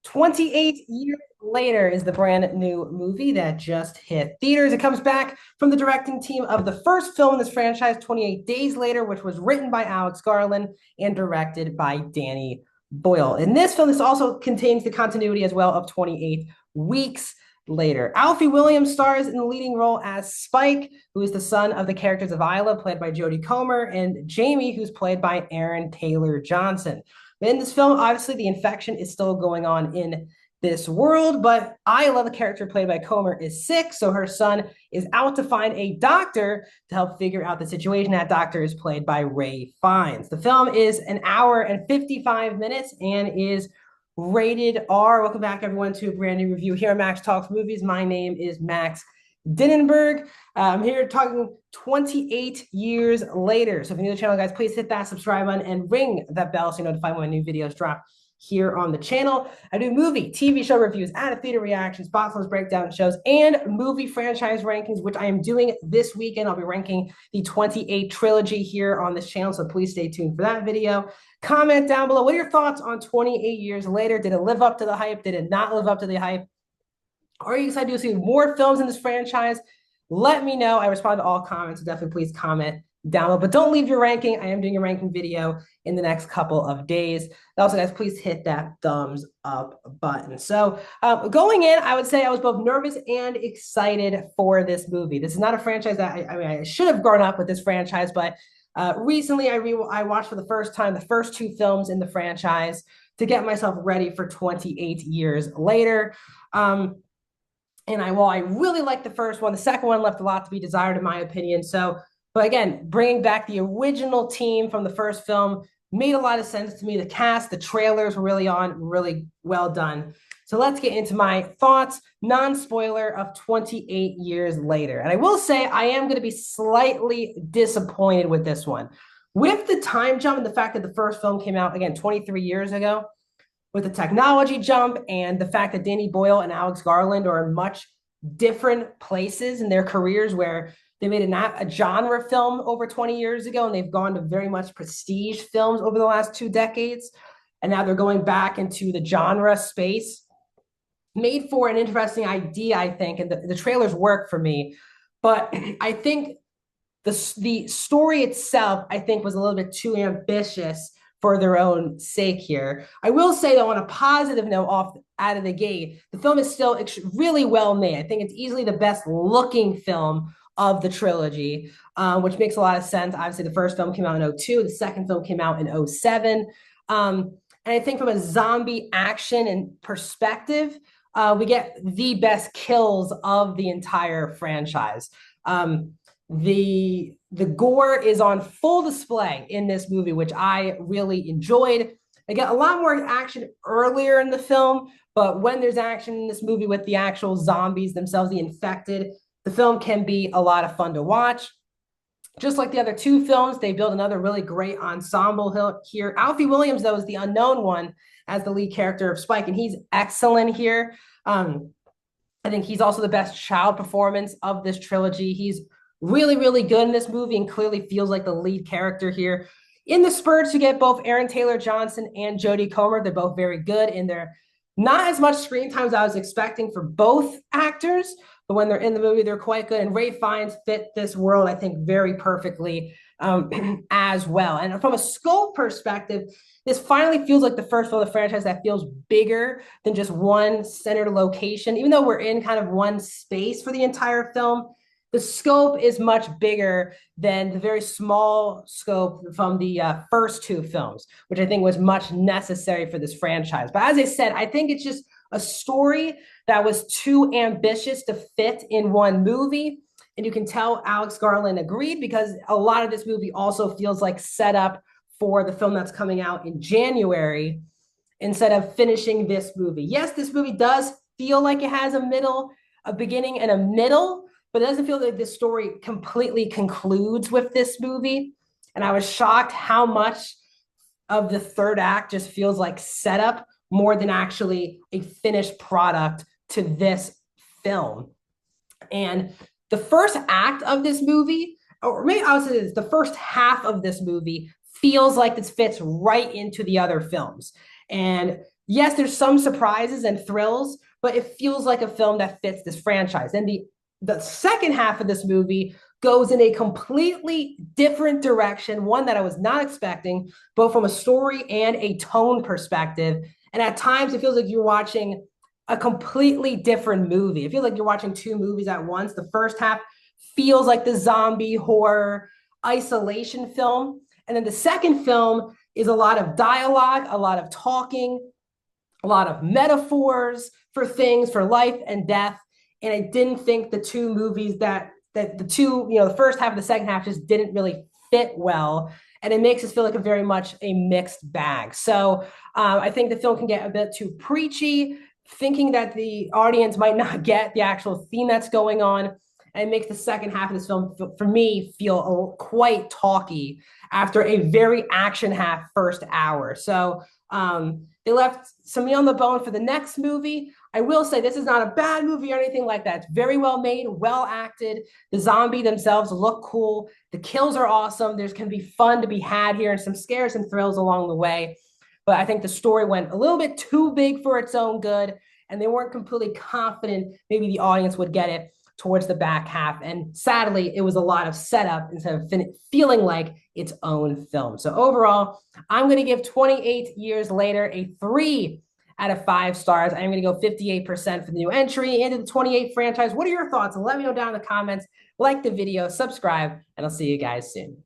28 years later is the brand new movie that just hit theaters. It comes back from the directing team of the first film in this franchise, 28 Days Later, which was written by Alex Garland and directed by Danny Boyle. In this film, this also contains the continuity as well of 28 Weeks Later. Alfie Williams stars in the leading role as Spike, who is the son of the characters of Isla, played by Jodie Comer, and Jamie, who's played by Aaron Taylor Johnson. In this film, obviously, the infection is still going on in this world, but Isla, the character played by Comer, is sick, so her son is out to find a doctor to help figure out the situation. That doctor is played by Ray Fiennes. The film is an hour and 55 minutes and is rated R. Welcome back, everyone, to a brand new review here on Max Talks Movies. My name is Max Dinnenberg. I'm here talking 28 years later. So if you're new to the channel, guys, please hit that subscribe button and ring that bell so you're notified when my new videos drop here on the channel. I do movie, TV show reviews, out-of-theater reactions, box office breakdown shows, and movie franchise rankings, which I am doing this weekend. I'll be ranking the 28 trilogy here on this channel, so please stay tuned for that video. Comment down below. What are your thoughts on 28 years later? Did it live up to the hype? Did it not live up to the hype? Are you excited to see more films in this franchise? Let me know. I respond to all comments, so definitely please comment down below. But don't leave your ranking. I am doing a ranking video in the next couple of days. Also, guys, please hit that thumbs up button. So going in, I would say I was both nervous and excited for this movie. This is not a franchise that I should have grown up with this franchise, but recently I watched for the first time the first two films in the franchise to get myself ready for 28 years later. And while I really liked the first one, the second one left a lot to be desired, in my opinion. So, but again, bringing back the original team from the first film made a lot of sense to me. The cast, the trailers were really well done. So let's get into my thoughts, non-spoiler, of 28 years later. And I will say I am going to be slightly disappointed with this one. With the time jump and the fact that the first film came out, again, 23 years ago, with the technology jump and the fact that Danny Boyle and Alex Garland are in much different places in their careers, where they made a genre film over 20 years ago, and they've gone to very much prestige films over the last 2 decades. And now they're going back into the genre space. Made for an interesting idea, I think, and the trailers work for me. But I think the story itself, I think, was a little bit too ambitious for their own sake here. I will say, though, on a positive note, out of the gate, the film is still really well made. I think it's easily the best looking film of the trilogy, which makes a lot of sense. Obviously, the first film came out in 2002. The second film came out in 2007. And I think from a zombie action and perspective, we get the best kills of the entire franchise. The gore is on full display in this movie, which I really enjoyed. Again, a lot more action earlier in the film, but when there's action in this movie with the actual zombies themselves, the infected, the film can be a lot of fun to watch. Just like the other two films, they build another really great ensemble here. Alfie Williams, though, is the unknown one as the lead character of Spike, and he's excellent here. I think he's also the best child performance of this trilogy. He's really good in this movie and clearly feels like the lead character here. In the spurts, you get both Aaron Taylor Johnson and Jodie Comer. They're both very good, and they're not as much screen time as I was expecting for both actors, but when they're in the movie, they're quite good. And Ray Fiennes fit this world, I think, very perfectly as well. And from a scope perspective, this finally feels like the first film of the franchise that feels bigger than just one centered location. Even though we're in kind of one space for the entire film, the scope is much bigger than the very small scope from the first two films, which I think was much necessary for this franchise. But as I said, I think it's just a story that was too ambitious to fit in one movie. And you can tell Alex Garland agreed, because a lot of this movie also feels like setup for the film that's coming out in January instead of finishing this movie. Yes, this movie does feel like it has a beginning and a middle, but it doesn't feel like this story completely concludes with this movie. And I was shocked how much of the third act just feels like setup more than actually a finished product to this film. And the first act of this movie, or maybe I would say this, the first half of this movie feels like this fits right into the other films. And yes, there's some surprises and thrills, but it feels like a film that fits this franchise. And the second half of this movie goes in a completely different direction, one that I was not expecting, both from a story and a tone perspective. And at times, it feels like you're watching a completely different movie. It feels like you're watching two movies at once. The first half feels like the zombie horror isolation film. And then the second film is a lot of dialogue, a lot of talking, a lot of metaphors for things, for life and death. And I didn't think the two movies that the two, the first half and the second half just didn't really fit well. And it makes us feel like a very much a mixed bag. So I think the film can get a bit too preachy, thinking that the audience might not get the actual theme that's going on. And it makes the second half of this film, for me, feel quite talky after a very action half first hour. So they left some meat on the bone for the next movie. I will say this is not a bad movie or anything like that. It's very well made, well acted. The zombie themselves look cool. The kills are awesome. There's can be fun to be had here and some scares and thrills along the way. But I think the story went a little bit too big for its own good, and they weren't completely confident maybe the audience would get it towards the back half. And sadly, it was a lot of setup instead of feeling like its own film. So overall, I'm going to give 28 Years Later a 3 out of 5 stars. I'm going to go 58% for the new entry into the 28 franchise. What are your thoughts? Let me know down in the comments. Like the video, subscribe, and I'll see you guys soon.